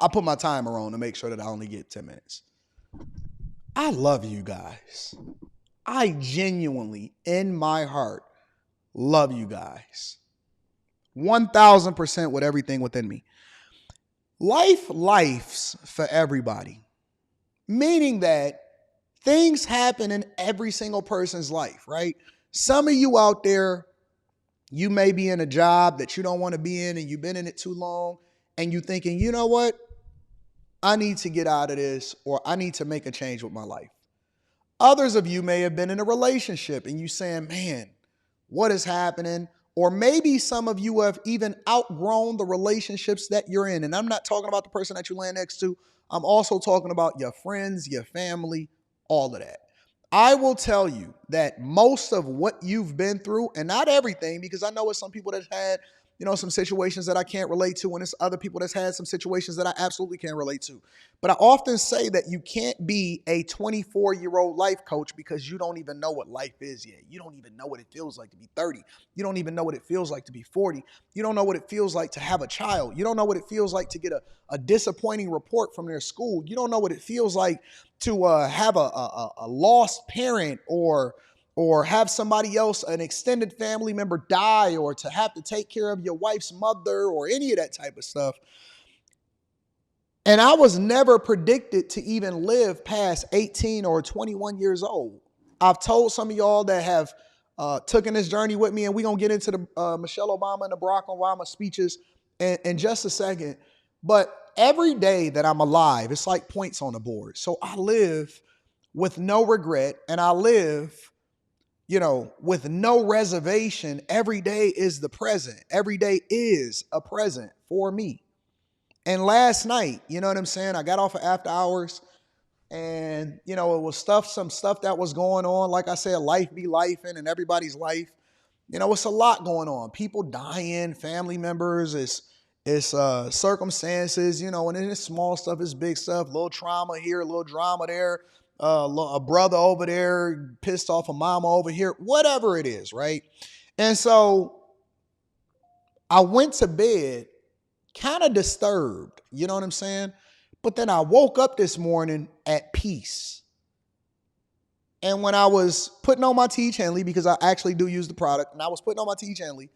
I put my timer on to make sure that I only get 10 minutes. I love you guys. I genuinely, in my heart, love you guys. 1000% with everything within me. Life's for everybody. Meaning that things happen in every single person's life, right? Some of you out there, you may be in a job that you don't want to be in and you've been in it too long and you're thinking, you know what? I need to get out of this, or I need to make a change with my life. Others of you may have been in a relationship and you saying, man, what is happening? Or maybe some of you have even outgrown the relationships that you're in. And I'm not talking about the person that you land next to. I'm also talking about your friends, your family, all of that. I will tell you that most of what you've been through, and not everything, because I know it's some people that had, some situations that I can't relate to, and it's other people that's had some situations that I absolutely can't relate to. But I often say that you can't be a 24-year-old life coach because you don't even know what life is yet. You don't even know what it feels like to be 30. You don't even know what it feels like to be 40. You don't know what it feels like to have a child. You don't know what it feels like to get a disappointing report from their school. You don't know what it feels like to have a lost parent, or have somebody else, an extended family member, die, or to have to take care of your wife's mother, or any of that type of stuff. And I was never predicted to even live past 18 or 21 years old. I've told some of y'all that have taken this journey with me, and we're going to get into the Michelle Obama and the Barack Obama speeches in just a second. But every day that I'm alive, it's like points on the board. So I live with no regret, and I live with no reservation. Every day is the present. Every day is a present for me. And last night, you know what I'm saying? I got off of after hours, and, it was some stuff that was going on. Like I said, life be lifing in everybody's life. It's a lot going on. People dying, family members, it's circumstances, and it's small stuff, it's big stuff, little trauma here, a little drama there. A brother over there pissed off a mama over here, whatever it is, right? And so I went to bed kind of disturbed, you know what I'm saying? But then I woke up this morning at peace. And when I was putting on my T.H. Henley, because I actually do use the product, and I was putting on my T.H. Henley,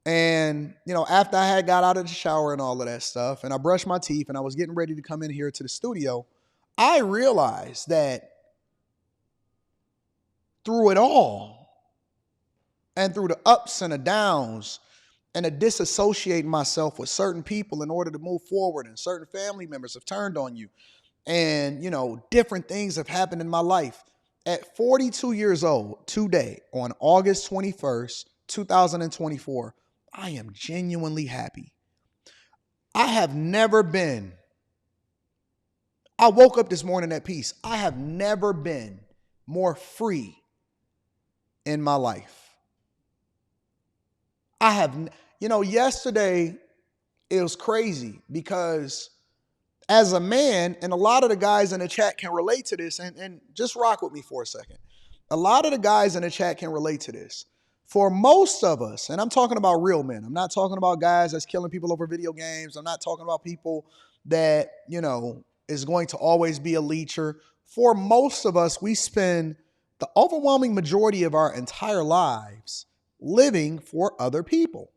and, after I had got out of the shower and all of that stuff, and I brushed my teeth and I was getting ready to come in here to the studio, I realized that through it all, and through the ups and the downs, and the disassociating myself with certain people in order to move forward, and certain family members have turned on you, and, different things have happened in my life. At 42 years old, today, on August 21st, 2024, I am genuinely happy. I woke up this morning at peace. I have never been more free in my life. Yesterday it was crazy because as a man, and a lot of the guys in the chat can relate to this, and just rock with me for a second. A lot of the guys in the chat can relate to this. For most of us, and I'm talking about real men, I'm not talking about guys that's killing people over video games. I'm not talking about people that, is going to always be a leecher. For most of us, we spend the overwhelming majority of our entire lives living for other people.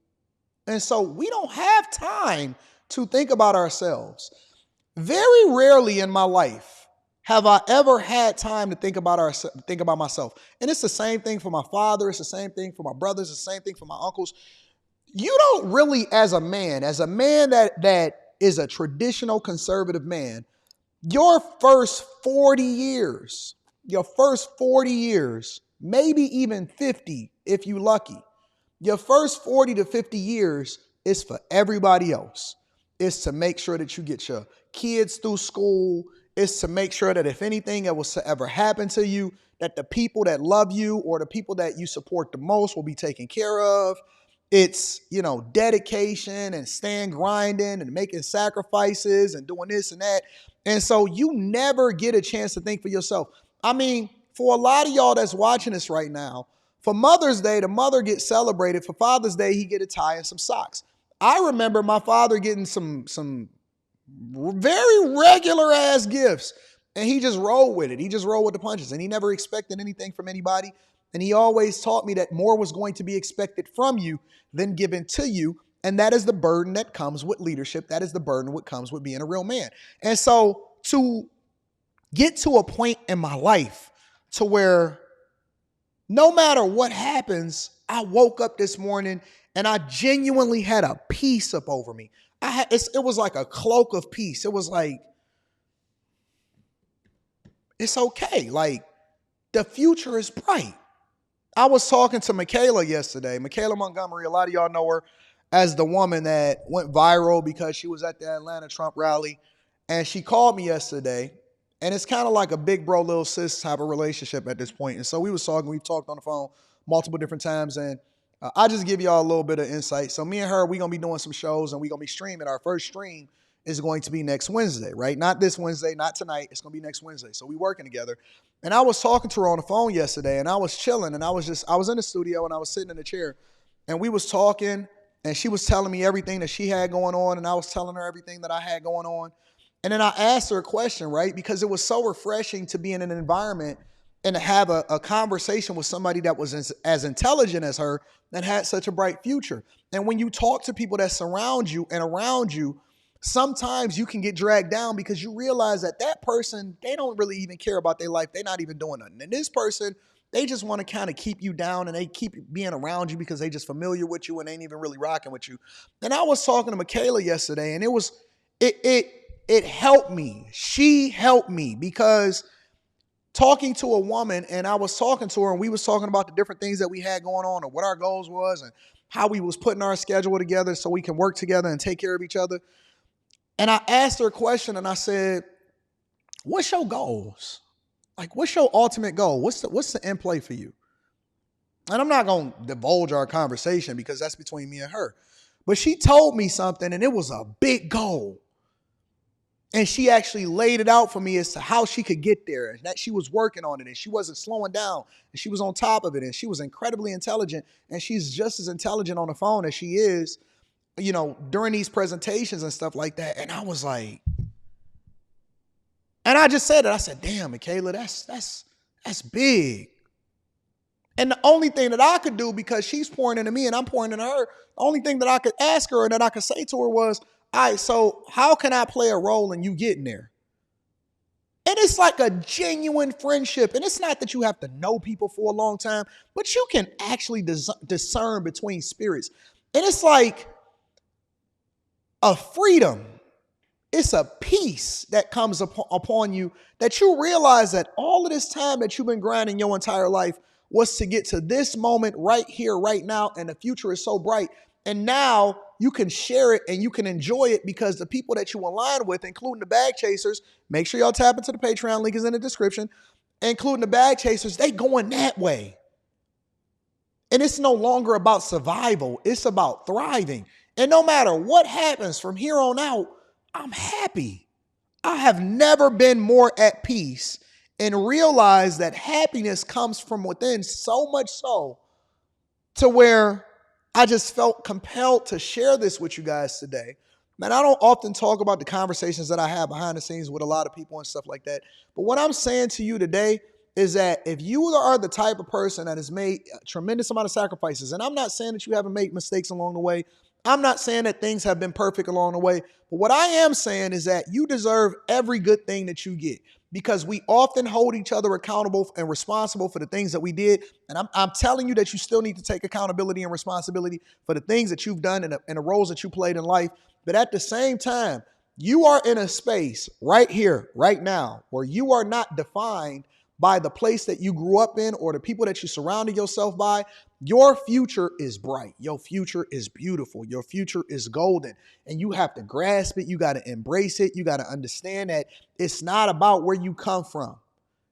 And so we don't have time to think about ourselves. Very rarely in my life have I ever had time to think about myself. And it's the same thing for my father. It's the same thing for my brothers. It's the same thing for my uncles. You don't really, as a man that is a traditional conservative man, your first 40 years, maybe even 50 if you lucky, your first 40 to 50 years is for everybody else. It's to make sure that you get your kids through school. It's to make sure that if anything that was to ever happen to you, that the people that love you or the people that you support the most will be taken care of. It's, dedication and staying grinding and making sacrifices and doing this and that. And so you never get a chance to think for yourself. I mean, for a lot of y'all that's watching this right now, for Mother's Day, the mother gets celebrated. For Father's Day, he get a tie and some socks. I remember my father getting some Very regular ass gifts. And he just rolled with it. He just rolled with the punches. And he never expected anything from anybody. And he always taught me that more was going to be expected from you than given to you. And that is the burden that comes with leadership. That is the burden that comes with being a real man. And so to get to a point in my life to where no matter what happens, I woke up this morning and I genuinely had a peace up over me. It was like a cloak of peace. It was like, it's okay. Like, the future is bright. I was talking to Michaela yesterday. Michaela Montgomery, a lot of y'all know her as the woman that went viral because she was at the Atlanta Trump rally. And she called me yesterday. And it's kind of like a big bro, little sis type of relationship at this point. And so we talked on the phone multiple different times. And I'll just give y'all a little bit of insight. So me and her, we're going to be doing some shows and we're going to be streaming. Our first stream is going to be next Wednesday, right? Not this Wednesday, not tonight. It's going to be next Wednesday. So we working together. And I was talking to her on the phone yesterday and I was chilling and I was in the studio and I was sitting in a chair and we was talking and she was telling me everything that she had going on and I was telling her everything that I had going on. And then I asked her a question, right? Because it was so refreshing to be in an environment and to have a conversation with somebody that was as intelligent as her that had such a bright future. And when you talk to people that surround you and around you, sometimes you can get dragged down because you realize that person, they don't really even care about their life. They're not even doing nothing. And this person, they just want to kind of keep you down and they keep being around you because they just familiar with you and they ain't even really rocking with you. And I was talking to Michaela yesterday and it helped me. She helped me because talking to a woman and I was talking to her and we was talking about the different things that we had going on and what our goals was and how we was putting our schedule together so we can work together and take care of each other. And I asked her a question and I said, what's your goals? Like, what's your ultimate goal? What's the end play for you? And I'm not going to divulge our conversation because that's between me and her. But she told me something and it was a big goal. And she actually laid it out for me as to how she could get there and that she was working on it and she wasn't slowing down and she was on top of it and she was incredibly intelligent and she's just as intelligent on the phone as she is, you know, during these presentations and stuff like that. And I was like, and I just said it. I said, damn, Michaela, that's big. And the only thing that I could do, because she's pouring into me and I'm pouring into her, the only thing that I could ask her and that I could say to her was, all right, so how can I play a role in you getting there? And it's like a genuine friendship. And it's not that you have to know people for a long time, but you can actually discern between spirits. And it's like a freedom. It's a peace that comes upon you that you realize that all of this time that you've been grinding your entire life was to get to this moment right here, right now. And the future is so bright. And now you can share it and you can enjoy it because the people that you align with, including the bag chasers, make sure y'all tap into the Patreon, link is in the description, including the bag chasers, they going that way. And it's no longer about survival. It's about thriving. And no matter what happens from here on out, I'm happy. I have never been more at peace and realized that happiness comes from within, so much so to where I just felt compelled to share this with you guys today. Man, I don't often talk about the conversations that I have behind the scenes with a lot of people and stuff like that. But what I'm saying to you today is that if you are the type of person that has made a tremendous amount of sacrifices, and I'm not saying that you haven't made mistakes along the way, I'm not saying that things have been perfect along the way, but what I am saying is that you deserve every good thing that you get because we often hold each other accountable and responsible for the things that we did. And I'm telling you that you still need to take accountability and responsibility for the things that you've done and the roles that you played in life. But at the same time, you are in a space right here, right now, where you are not defined by the place that you grew up in or the people that you surrounded yourself by. Your future is bright. Your future is beautiful. Your future is golden. And you have to grasp it. You got to embrace it. You got to understand that it's not about where you come from.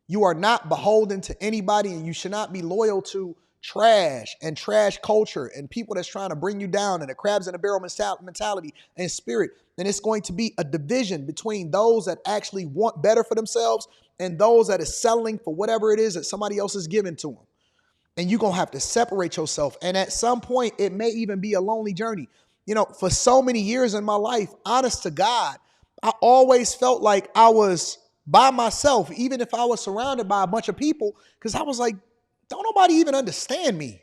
You are not beholden to anybody, and you should not be loyal to trash and trash culture and people that's trying to bring you down and a crabs in a barrel mentality and spirit. And it's going to be a division between those that actually want better for themselves and those that are settling for whatever it is that somebody else is giving to them. And you're going to have to separate yourself. And at some point, it may even be a lonely journey. You know, for so many years in my life, honest to God, I always felt like I was by myself, even if I was surrounded by a bunch of people, because I was like, don't nobody even understand me.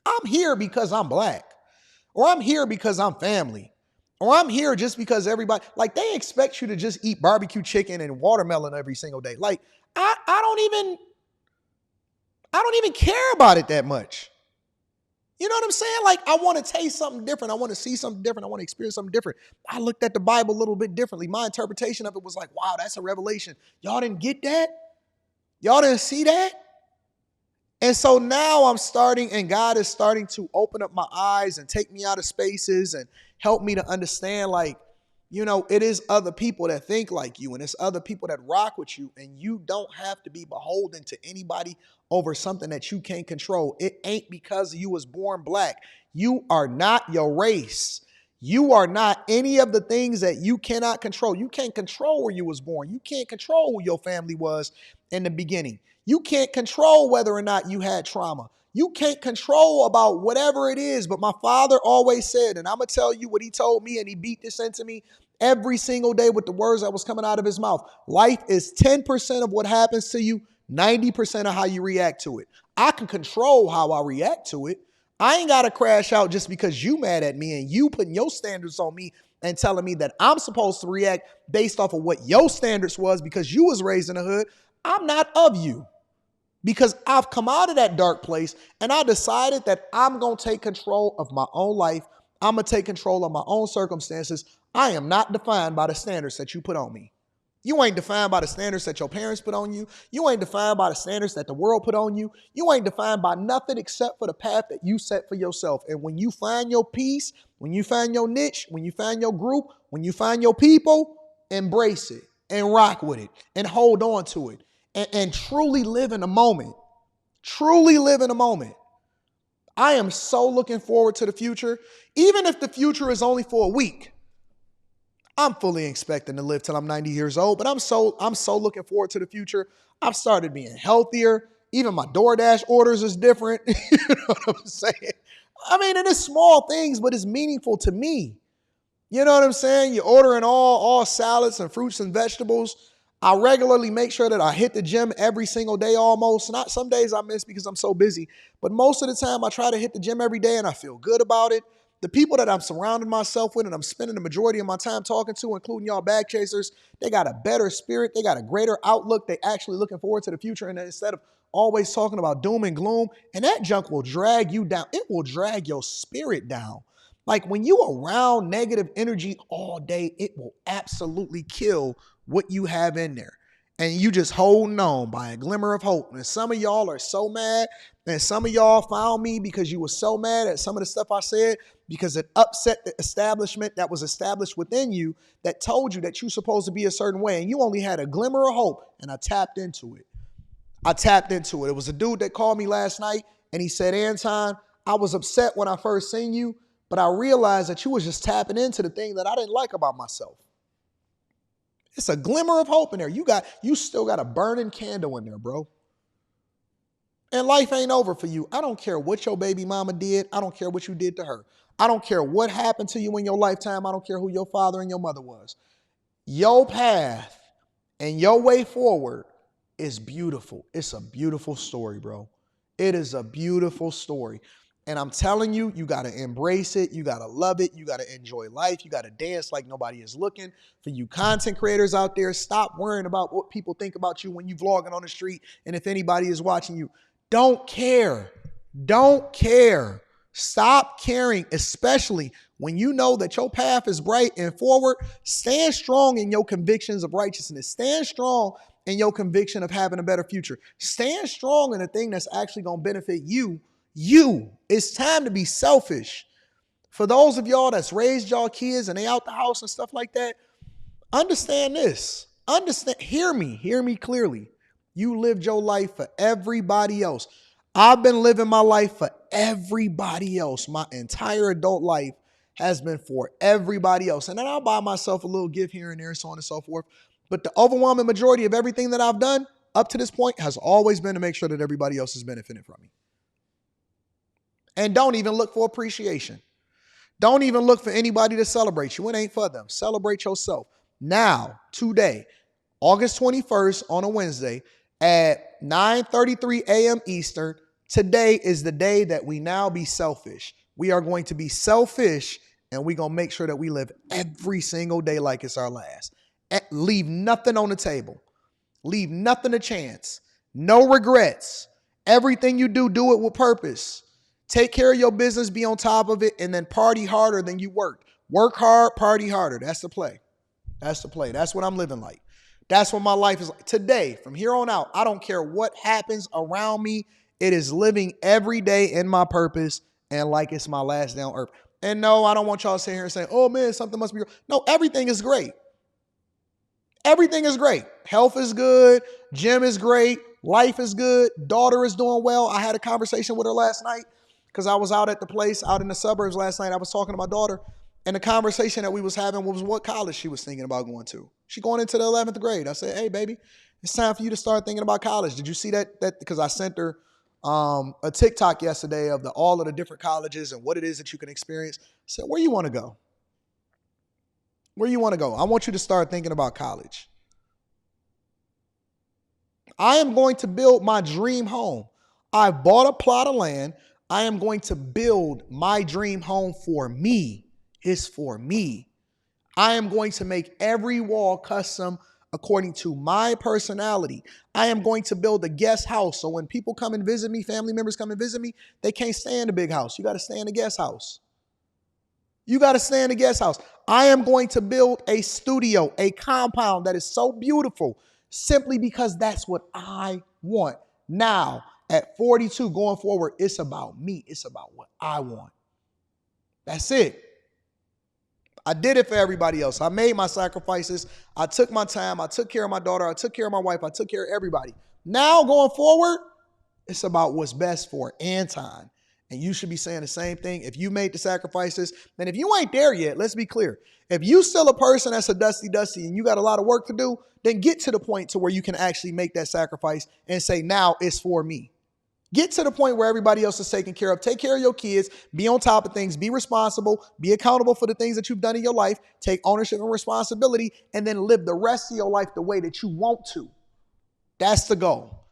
I'm here because I'm black, or I'm here because I'm family, or I'm here just because everybody, like, they expect you to just eat barbecue chicken and watermelon every single day. Like, I don't even care about it that much. You know what I'm saying? Like, I want to taste something different. I want to see something different. I want to experience something different. I looked at the Bible a little bit differently. My interpretation of it was like, wow, that's a revelation. Y'all didn't get that? Y'all didn't see that? And so now I'm starting, and God is starting to open up my eyes and take me out of spaces and help me to understand, like, it is other people that think like you, and it's other people that rock with you, and you don't have to be beholden to anybody over something that you can't control. It ain't because you was born black. You are not your race. You are not any of the things that you cannot control. You can't control where you was born. You can't control who your family was in the beginning. You can't control whether or not you had trauma. You can't control about whatever it is. But my father always said, and I'm going to tell you what he told me, and he beat this into me every single day with the words that was coming out of his mouth. Life is 10% of what happens to you, 90% of how you react to it. I can control how I react to it. I ain't got to crash out just because you mad at me and you putting your standards on me and telling me that I'm supposed to react based off of what your standards was because you was raised in the hood. I'm not of you, because I've come out of that dark place and I decided that I'm going to take control of my own life. I'm going to take control of my own circumstances. I am not defined by the standards that you put on me. You ain't defined by the standards that your parents put on you. You ain't defined by the standards that the world put on you. You ain't defined by nothing except for the path that you set for yourself. And when you find your peace, when you find your niche, when you find your group, when you find your people, embrace it and rock with it and hold on to it and truly live in the moment. Truly live in the moment. I am so looking forward to the future. Even if the future is only for a week, I'm fully expecting to live till I'm 90 years old, but I'm so looking forward to the future. I've started being healthier. Even my DoorDash orders is different. You know what I'm saying? I mean, it is small things, but it's meaningful to me. You know what I'm saying? You're ordering all salads and fruits and vegetables. I regularly make sure that I hit the gym every single day almost. Not some days I miss because I'm so busy, but most of the time I try to hit the gym every day and I feel good about it. The people that I'm surrounding myself with and I'm spending the majority of my time talking to, including y'all bag chasers, they got a better spirit. They got a greater outlook. They actually looking forward to the future. And instead of always talking about doom and gloom, and that junk will drag you down. It will drag your spirit down. Like when you around negative energy all day, it will absolutely kill what you have in there. And you just holding on by a glimmer of hope. And some of y'all are so mad. And some of y'all found me because you were so mad at some of the stuff I said because it upset the establishment that was established within you that told you that you're supposed to be a certain way. And you only had a glimmer of hope. And I tapped into it. It was a dude that called me last night and he said, Anton, I was upset when I first seen you, but I realized that you was just tapping into the thing that I didn't like about myself. It's a glimmer of hope in there. You still got a burning candle in there, bro. And life ain't over for you. I don't care what your baby mama did. I don't care what you did to her. I don't care what happened to you in your lifetime. I don't care who your father and your mother was. Your path and your way forward is beautiful. It's a beautiful story, bro. It is a beautiful story. And I'm telling you, you got to embrace it. You got to love it. You got to enjoy life. You got to dance like nobody is looking. For you content creators out there, stop worrying about what people think about you when you vlogging on the street and if anybody is watching you. Don't care. Don't care. Stop caring, especially when you know that your path is bright and forward. Stand strong in your convictions of righteousness. Stand strong in your conviction of having a better future. Stand strong in the thing that's actually going to benefit you. It's time to be selfish. For those of y'all that's raised y'all kids and they out the house and stuff like that, understand this. Hear me clearly. You lived your life for everybody else. I've been living my life for everybody else. My entire adult life has been for everybody else. And then I'll buy myself a little gift here and there, so on and so forth. But the overwhelming majority of everything that I've done up to this point has always been to make sure that everybody else is benefiting from me. And don't even look for appreciation. Don't even look for anybody to celebrate you. It ain't for them. Celebrate yourself. now, today, August 21st on a Wednesday at 9:33 a.m. Eastern, today is the day that we now be selfish. We are going to be selfish and we're going to make sure that we live every single day like it's our last. Leave nothing on the table. Leave nothing to chance. No regrets. Everything you do, do it with purpose. Take care of your business, be on top of it, and then party harder than you worked. Work hard, party harder. That's the play. That's the play. That's what I'm living like. That's what my life is like. Today, from here on out, I don't care what happens around me. It is living every day in my purpose and like it's my last day on earth. And no, I don't want y'all to sit here and say, oh man, something must be wrong. No, everything is great. Everything is great. Health is good. Gym is great. Life is good. Daughter is doing well. I had a conversation with her last night because I was out at the place out in the suburbs last night. I was talking to my daughter, and the conversation that we was having was what college she was thinking about going to. She going into the 11th grade. I said, hey, baby, it's time for you to start thinking about college. Did you see that? Because I sent her a TikTok yesterday of all of the different colleges and what it is that you can experience. I said, where you want to go? Where you want to go? I want you to start thinking about college. I am going to build my dream home. I bought a plot of land. I am going to build my dream home for me. It's for me. I am going to make every wall custom according to my personality. I am going to build a guest house. So when people come and visit me, family members come and visit me, they can't stay in the big house. You got to stay in the guest house. You got to stay in the guest house. I am going to build a studio, a compound that is so beautiful simply because that's what I want. Now, at 42 going forward, it's about me. It's about what I want. That's it. I did it for everybody else. I made my sacrifices. I took my time. I took care of my daughter. I took care of my wife. I took care of everybody. Now going forward, it's about what's best for Anton. And you should be saying the same thing. If you made the sacrifices, then if you ain't there yet, let's be clear. If you still a person that's a dusty and you got a lot of work to do, then get to the point to where you can actually make that sacrifice and say, now it's for me. Get to the point where everybody else is taken care of. Take care of your kids. Be on top of things. Be responsible. Be accountable for the things that you've done in your life. Take ownership and responsibility, and then live the rest of your life the way that you want to. That's the goal.